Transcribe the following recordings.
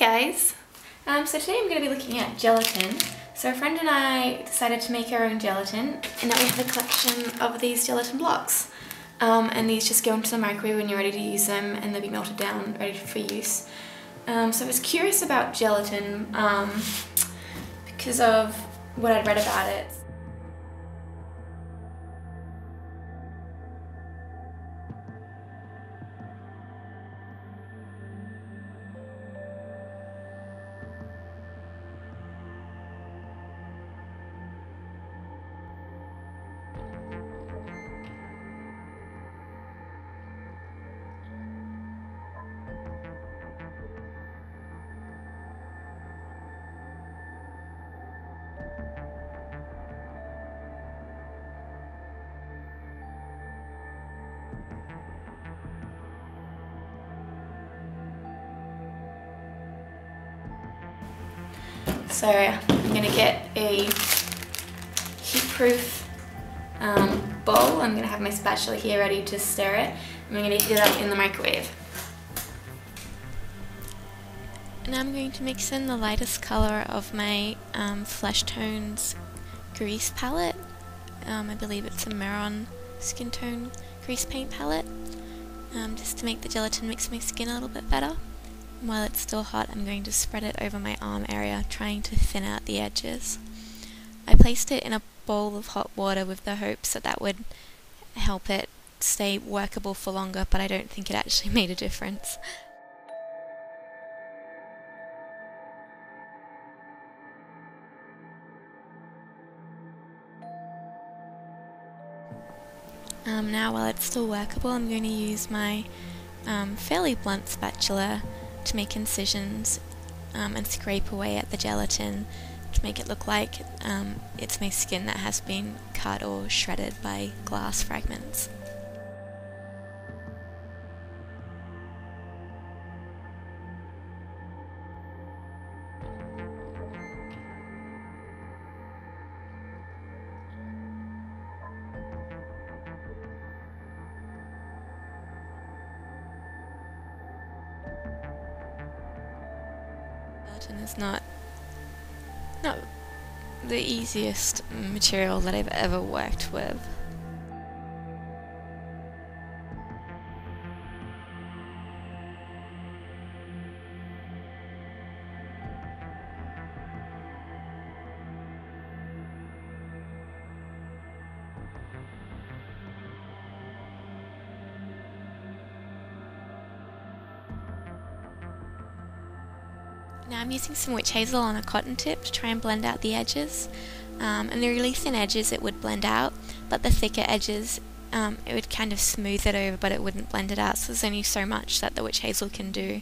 Guys, so today I'm going to be looking at gelatin. So a friend and I decided to make our own gelatin, and now we have a collection of these gelatin blocks. And these just go into the microwave when you're ready to use them, and they'll be melted down, ready for use. So I was curious about gelatin because of what I'd read about it. So I'm going to get a heat-proof bowl. I'm going to have my spatula here ready to stir it. I'm going to heat it up in the microwave. And I'm going to mix in the lightest colour of my Flesh Tones grease palette. I believe it's a Maron skin tone grease paint palette, just to make the gelatin mix my skin a little bit better. While it's still hot, I'm going to spread it over my arm area, trying to thin out the edges. I placed it in a bowl of hot water with the hopes that that would help it stay workable for longer, but I don't think it actually made a difference. Now while it's still workable, I'm going to use my fairly blunt spatula to make incisions and scrape away at the gelatin to make it look like it's my skin that has been cut or shredded by glass fragments. Gelatin is not the easiest material that I've ever worked with. Now I'm using some witch hazel on a cotton tip to try and blend out the edges. And the really thin edges it would blend out, but the thicker edges it would kind of smooth it over, but it wouldn't blend it out, so there's only so much that the witch hazel can do.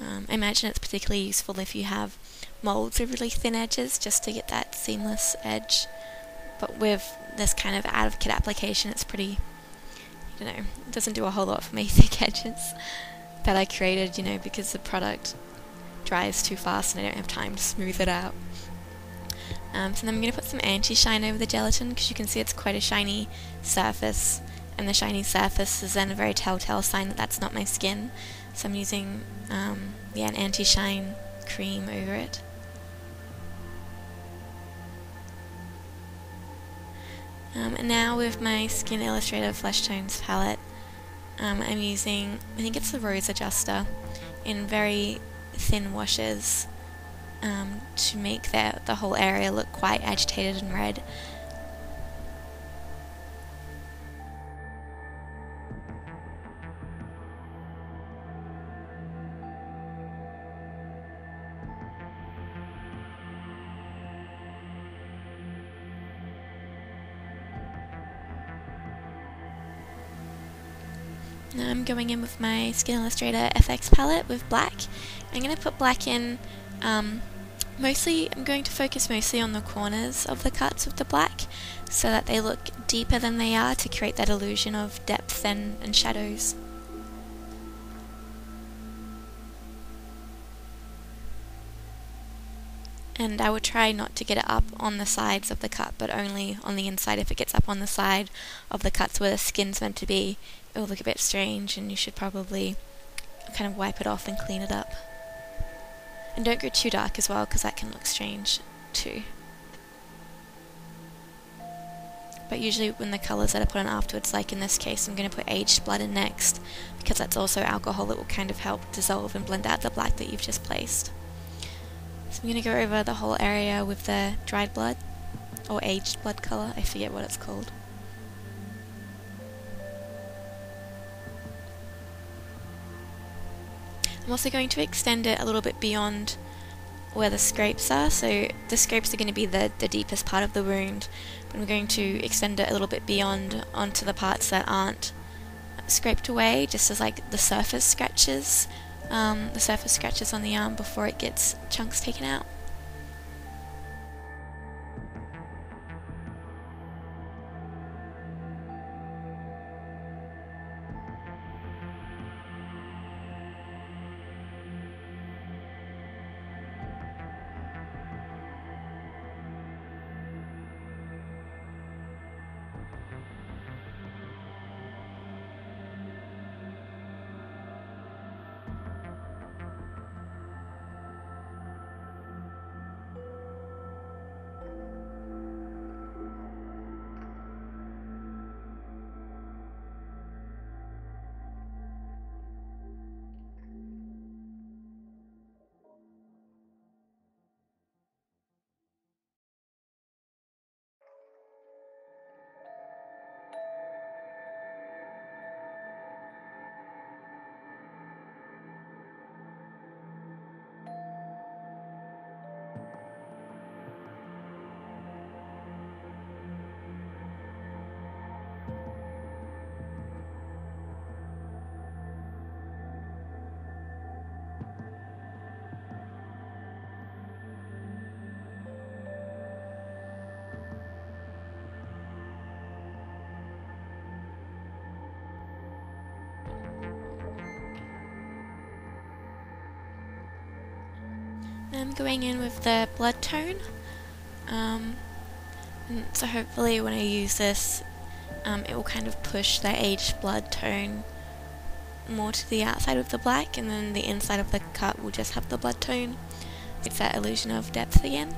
I imagine it's particularly useful if you have moulds with really thin edges, just to get that seamless edge. But with this kind of out-of-kit application, it's pretty, I don't know, it doesn't do a whole lot for me, thick edges, that I created, because the product dries too fast and I don't have time to smooth it out. So then I'm going to put some anti-shine over the gelatin, because you can see it's quite a shiny surface, and the shiny surface is then a very telltale sign that that's not my skin. So I'm using an anti-shine cream over it. And now with my Skin Illustrator Flesh Tones palette, I'm using, I think it's the Rose Adjuster, in very thin washes to make the whole area look quite agitated and red. Now I'm going in with my Skin Illustrator FX palette with black. I'm going to put black in, mostly, I'm going to focus mostly on the corners of the cuts with the black, so that they look deeper than they are, to create that illusion of depth and shadows. And I would try not to get it up on the sides of the cut, but only on the inside. If it gets up on the side of the cuts where the skin's meant to be, it will look a bit strange, and you should probably kind of wipe it off and clean it up. And don't go too dark as well, because that can look strange too. But usually when the colours that I put on afterwards, like in this case I'm going to put aged blood in next, because that's also alcohol that will kind of help dissolve and blend out the black that you've just placed. So I'm going to go over the whole area with the dried blood, or aged blood colour, I forget what it's called. I'm also going to extend it a little bit beyond where the scrapes are, so the scrapes are going to be the deepest part of the wound, but I'm going to extend it a little bit beyond onto the parts that aren't scraped away, just as like the surface scratches on the arm before it gets chunks taken out. I'm going in with the blood tone, and so hopefully when I use this it will kind of push the aged blood tone more to the outside of the black, and then the inside of the cut will just have the blood tone. It's that illusion of depth again.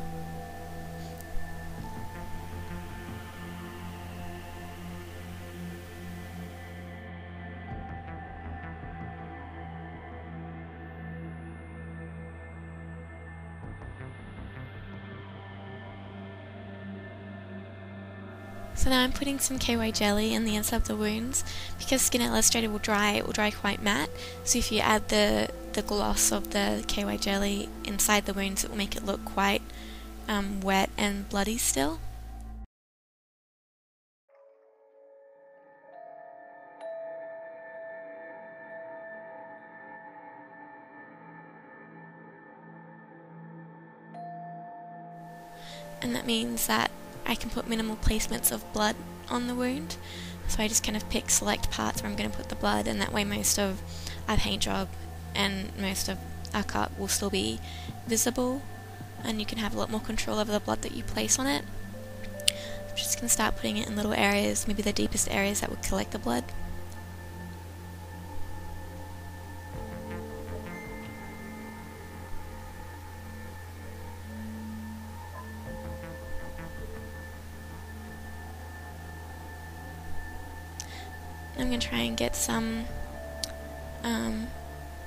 So now I'm putting some KY jelly in the inside of the wounds. Because Skin Illustrated will dry, it will dry quite matte, so if you add the gloss of the KY jelly inside the wounds, it will make it look quite wet and bloody still. And that means that I can put minimal placements of blood on the wound, so I just kind of pick select parts where I'm going to put the blood, and that way most of our paint job and most of our cut will still be visible, and you can have a lot more control over the blood that you place on it. I'm just going to start putting it in little areas, maybe the deepest areas that would collect the blood. I'm going to try and get some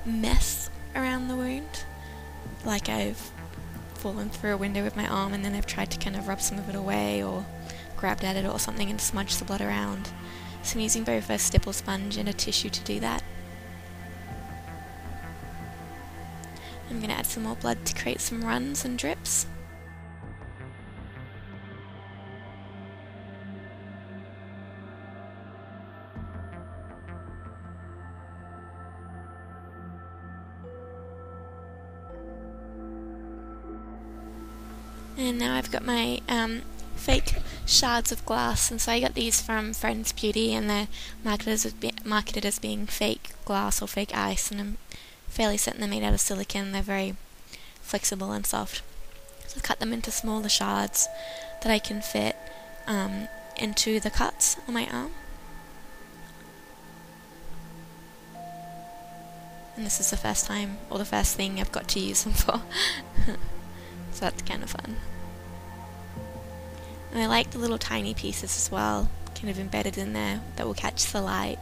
mess around the wound, like I've fallen through a window with my arm and then I've tried to kind of rub some of it away or grabbed at it or something and smudged the blood around. So I'm using both a stipple sponge and a tissue to do that. I'm going to add some more blood to create some runs and drips. And now I've got my fake shards of glass, and so I got these from Frends Beauty, and they're marketed as being fake glass or fake ice, and I'm fairly certain they're made out of silicone. They're very flexible and soft. So I cut them into smaller shards that I can fit into the cuts on my arm. and this is the first time, or the first thing I've got to use them for. So that's kind of fun. And I like the little tiny pieces as well, kind of embedded in there, that will catch the light.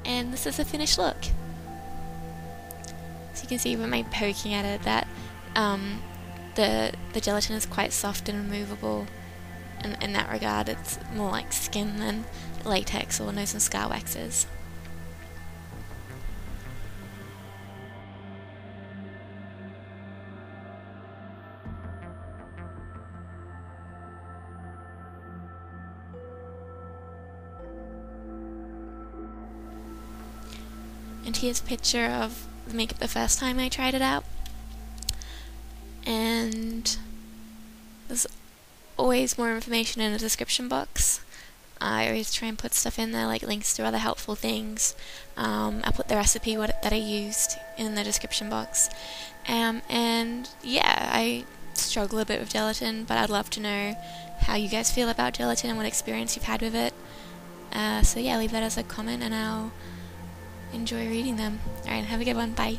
And this is the finished look. So you can see when I'm poking at it that the gelatin is quite soft and removable. In that regard, it's more like skin than latex or nose and scar waxes. And here's a picture of the makeup the first time I tried it out. And there's always more information in the description box. I always try and put stuff in there, like links to other helpful things. I put the recipe that I used in the description box. And yeah, I struggle a bit with gelatin, but I'd love to know how you guys feel about gelatin and what experience you've had with it. So yeah, leave that as a comment and I'll enjoy reading them. Alright, have a good one. Bye.